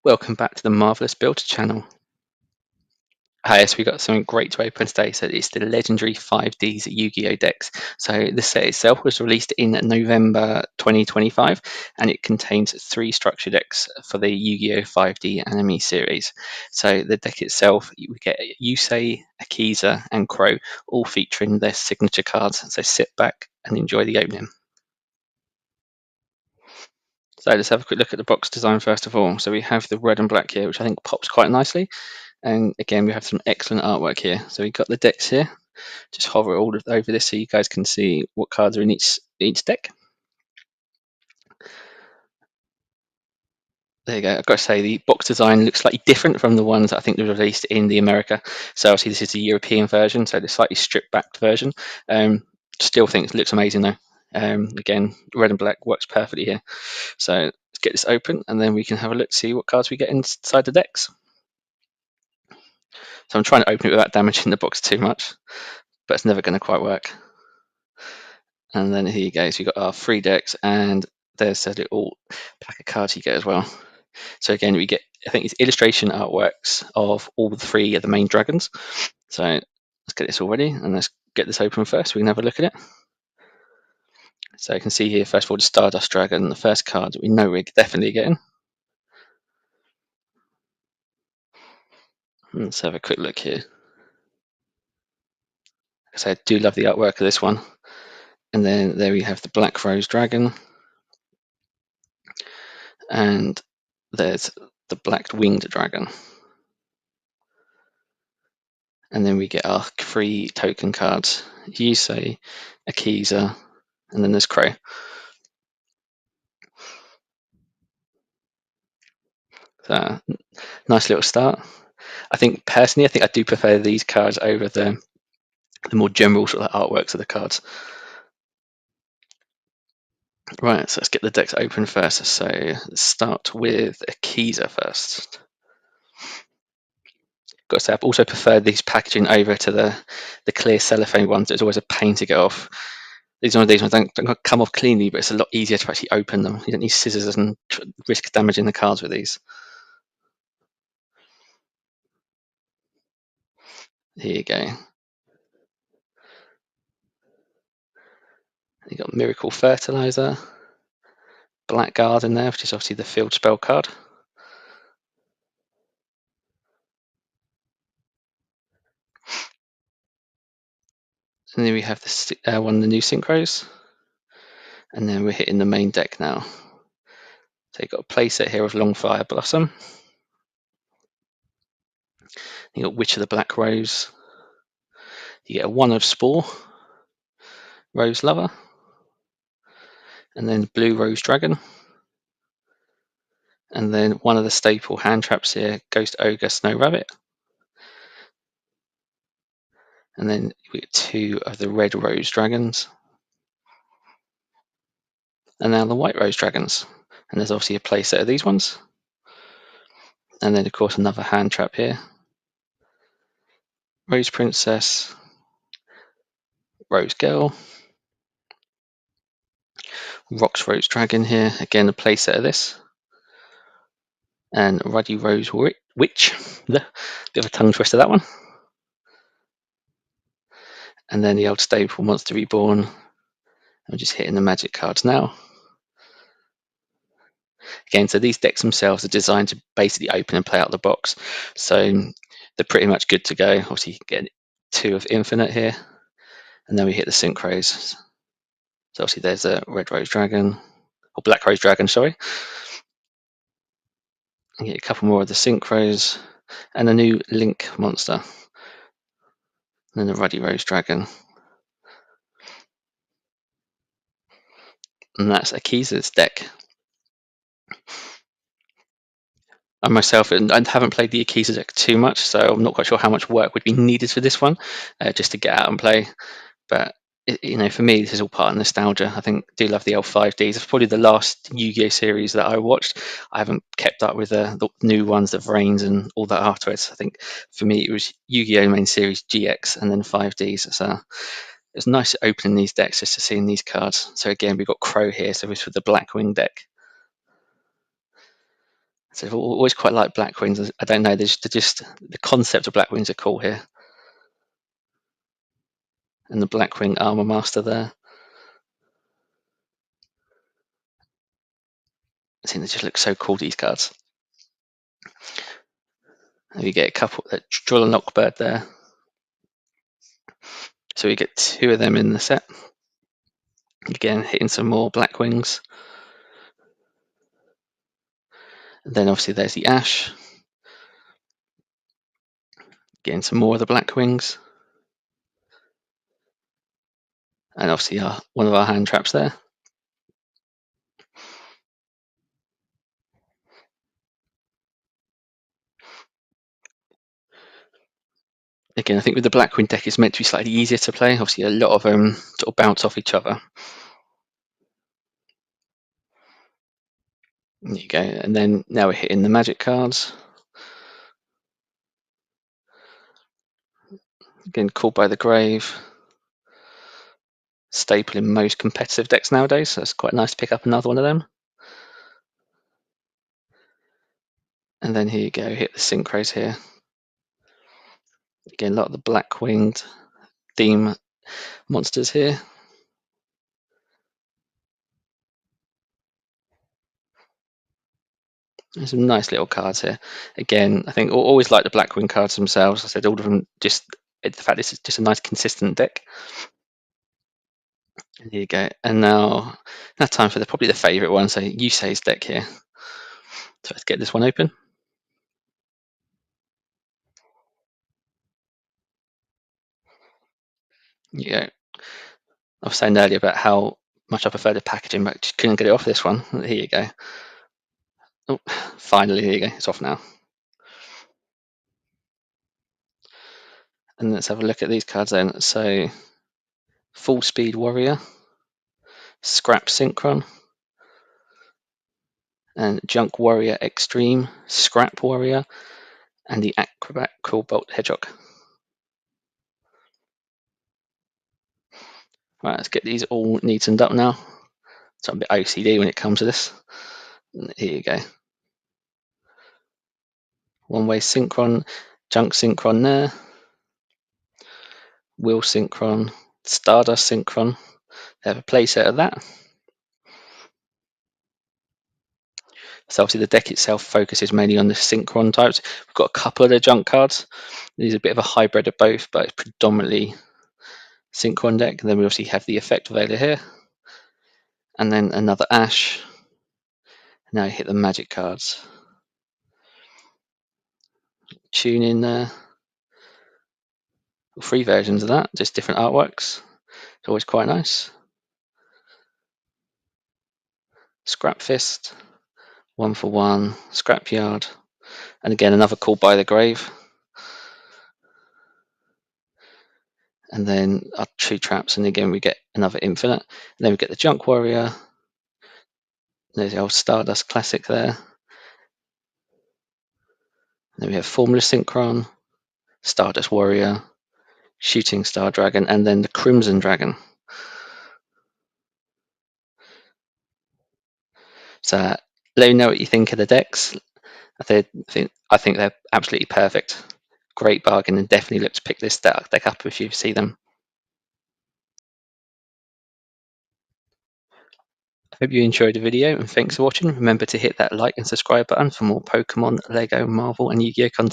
Welcome back to the Marvellous Builds channel. Hi, so we've got something great to open today. So it's the legendary 5D's Yu-Gi-Oh decks. So the set itself was released in November 2025 and it contains 3 structure decks for the Yu-Gi-Oh 5D anime series. So the deck itself, we get Yusei, Akiza and Crow, all featuring their signature cards. So sit back and enjoy the opening. So let's have a quick look at the box design first of all. So we have the red and black here, which I think pops quite nicely. And again, we have some excellent artwork here. So we've got the decks here. Just hover all over this so you guys can see what cards are in each deck. There you go. I've got to say the box design looks slightly different from the ones that I think were released in the America. So obviously this is the European version, so the slightly stripped back version. Still think it looks amazing though. Again, red and black works perfectly here. So let's get this open and then we can have a look to see what cards we get inside the decks. So I'm trying to open it without damaging the box too much, but it's never going to quite work. And then here you go. So you've got our 3 decks, and there's a little pack of cards you get as well. So again, we get, I think it's illustration artworks of all 3 of the main dragons. So let's get this all ready, and let's get this open first. So we can have a look at it. So you can see here, first of all, the Stardust Dragon, the first card that we know we're definitely getting. Let's have a quick look here. So I do love the artwork of this one. And then there we have the Black Rose Dragon. And there's the Black Winged Dragon. And then we get our 3 token cards, Yusei, Akiza, and then there's Crow. So nice little start. I think personally, I do prefer these cards over the more general sort of artworks of the cards. Right, so let's get the decks open first. So let's start with Akiza first. Got to say, I've also preferred these packaging over to the clear cellophane ones. It's always a pain to get off. These ones don't come off cleanly, but it's a lot easier to actually open them. You don't need scissors and risk damaging the cards with these. Here you go. You got Miracle Fertilizer, Blackguard in there, which is obviously the field spell card. And then we have one of the new Synchros. And then we're hitting the main deck now. So you've got a playset here of Longfire Blossom. You got Witch of the Black Rose. You get a 1 of Spore, Rose Lover, and then Blue Rose Dragon. And then one of the staple hand traps here, Ghost Ogre Snow Rabbit. And then we get 2 of the Red Rose Dragons. And now the White Rose Dragons. And there's obviously a playset of these ones. And then of course another hand trap here. Rose Princess, Rose Girl, Rox Rose Dragon here, again a playset of this. And Ruddy Rose Witch, bit of a tongue twister that one. And then the old staple Monster Reborn. I'm just hitting the magic cards now. Again, so these decks themselves are designed to basically open and play out the box. So they're pretty much good to go. Obviously, you get 2 of Infinite here. And then we hit the Synchros. So obviously there's a Red Rose Dragon, or Black Rose Dragon, sorry. And get a couple more of the Synchros. And a new Link monster. And then the Ruddy Rose Dragon. And that's Akiza's deck. I myself I haven't played the Akiza deck too much, so I'm not quite sure how much work would be needed for this one, just to get out and play. But for me, this is all part of nostalgia. I do love the old 5Ds. It's probably the last Yu-Gi-Oh series that I watched. I haven't kept up with the new ones, the Vrains and all that afterwards. I think for me, it was Yu-Gi-Oh main series GX and then 5Ds. So it's nice opening these decks just to see these cards. So again, we've got Crow here, so it's with the Blackwing deck. So I've always quite liked black wings. I don't know, they're just the concept of black wings are cool here. And the Blackwing Armor Master there. I think they just look so cool, these cards. And you get a couple that Drill and Knockbird there. So we get 2 of them in the set. Again, hitting some more Blackwings. And then obviously there's the Ash. Getting some more of the Blackwings. And obviously one of our hand traps there. Again, I think with the Blackwing deck, it's meant to be slightly easier to play. Obviously, a lot of them sort of bounce off each other. There you go. And then now we're hitting the magic cards. Again, Called by the Grave. Staple in most competitive decks nowadays, so it's quite nice to pick up another one of them. And then here you go, hit the Synchros here. Again, a lot of the black-winged theme monsters here. There's some nice little cards here. Again, I think always like the Blackwing cards themselves. I said all of them, just the fact this is just a nice consistent deck. And here you go. And now time for probably the favourite one, so Yusei's deck here. So let's get this one open. Yeah, I was saying earlier about how much I prefer the packaging, but just couldn't get it off this one. Here you go. Oh, finally, here you go. It's off now. And let's have a look at these cards then. So, Full Speed Warrior, Scrap Synchron, and Junk Warrior Extreme, Scrap Warrior, and the Acrobat Bolt Hedgehog. Right, let's get these all neatened up now. So I'm a bit OCD when it comes to this. Here you go. One-way Synchron, Junk Synchron there, Wheel Synchron, Stardust Synchron. They have a playset of that. So obviously the deck itself focuses mainly on the Synchron types. We've got a couple of the junk cards. These are a bit of a hybrid of both, but it's predominantly Synchron deck. And then we obviously have the effect Veiler here. And then another Ash. Now you hit the magic cards. Tune in there. 3 versions of that, just different artworks. It's always quite nice. Scrap Fist, 1 for 1, Scrapyard, and again another Called by the Grave. And then our 2 traps, and again we get another Infinite. And then we get the Junk Warrior. There's the old Stardust Classic there. Then we have Formless Synchron, Stardust Warrior, Shooting Star Dragon, and then the Crimson Dragon. So let me know what you think of the decks. I think they're absolutely perfect. Great bargain, and definitely look to pick this deck up if you see them. I hope you enjoyed the video, and thanks for watching. Remember to hit that like and subscribe button for more Pokemon, Lego, Marvel, and Yu-Gi-Oh content.